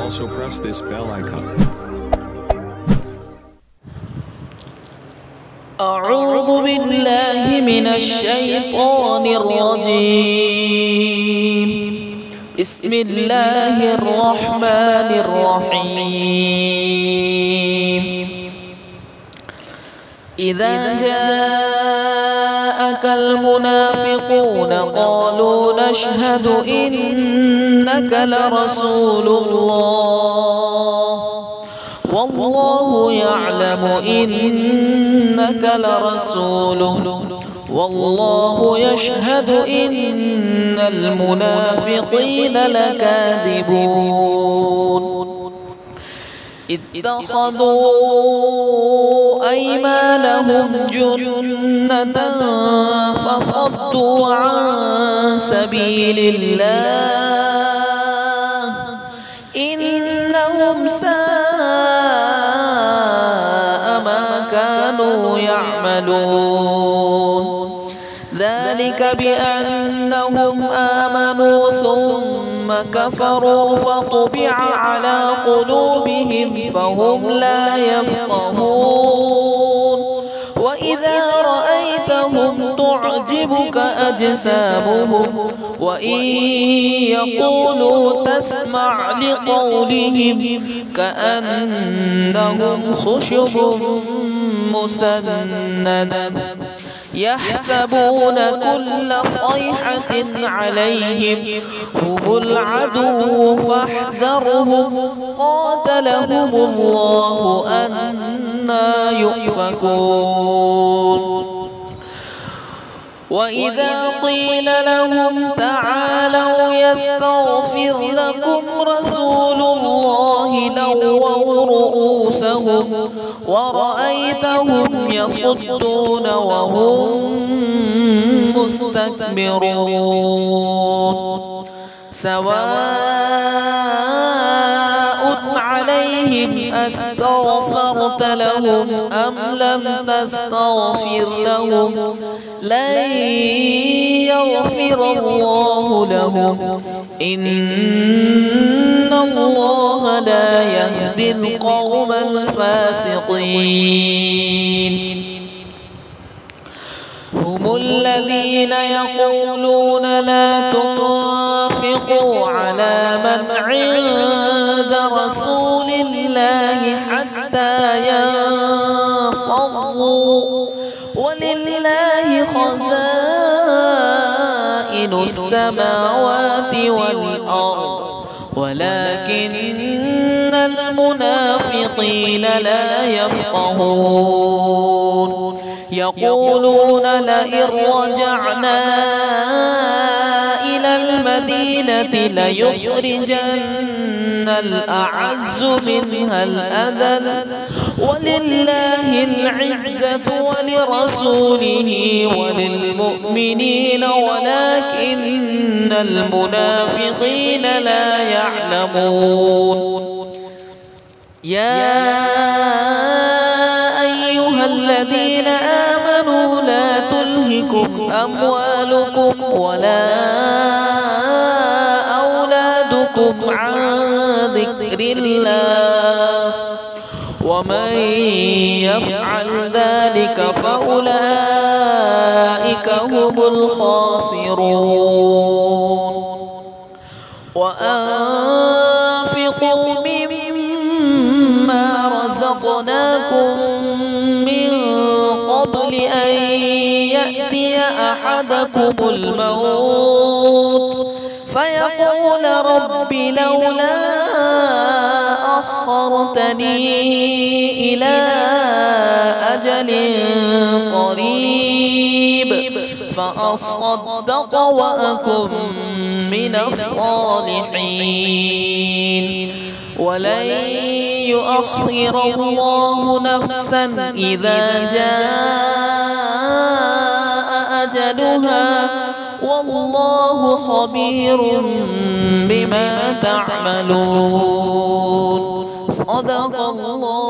Also press this bell icon. أعوذ بالله من الشيطان الرجيم. بسم الله الرحمن الرحيم. إذا جاءك المنافقون قالوا نشهد إنك لرسول الله والله يعلم إنك لرسوله والله يشهد إن المنافقين لكاذبون. اتخذوا أيمانهم جنة فصدوا عن سبيل الله إنهم ساء ما كانوا يعملون. ذلك بأنهم آمنوا ثم كفروا فطبع على قلوبهم فهم لا يفقهون. وإذا رأيتهم تعجبك أجسامهم وإن يقولوا تسمع لقولهم كأنهم خشب مسندة يحسبون كل صيحة عليهم هم العدو فاحذرهم قاتلهم الله أنى يؤفكون. وإذا قيل لهم تعالوا يستغفر لكم رسول الله لووا رؤوسهم ورأيتهم يصدون وهم مستكبرون. سواء عليهم أستغفرت لهم أم لم تستغفر لهم لن يغفر الله لهم إن الله لا يهدي القوم الفاسقين. هم الذين يقولون لا تنفقوا على من عند رسول الله حتى ينفضوا ولله خزائن السماوات والأرض ولكن المنافقين لا يفقهون. يقولون لئن رجعنا إلى المدينة ليخرجن الأعز منها الأذل ولله العزة ولرسوله وللمؤمنين ولكن المنافقين لا يعلمون. يا أيها الذين آمنوا لا تلهكم أموالكم ولا أولادكم عن ذكر الله ومن يفعل ذلك فأولئك هم الخاسرون. وأنفقوا مما رزقناكم من قبل أن يأتي أحدكم الموت فيقول رب لولا أخرتني إلى أجل قريب فأصدق وأكن من الصالحين. ولن يؤخر الله نفسا إذا جاء أجلها والله خبير بما تعملون. صدق الله.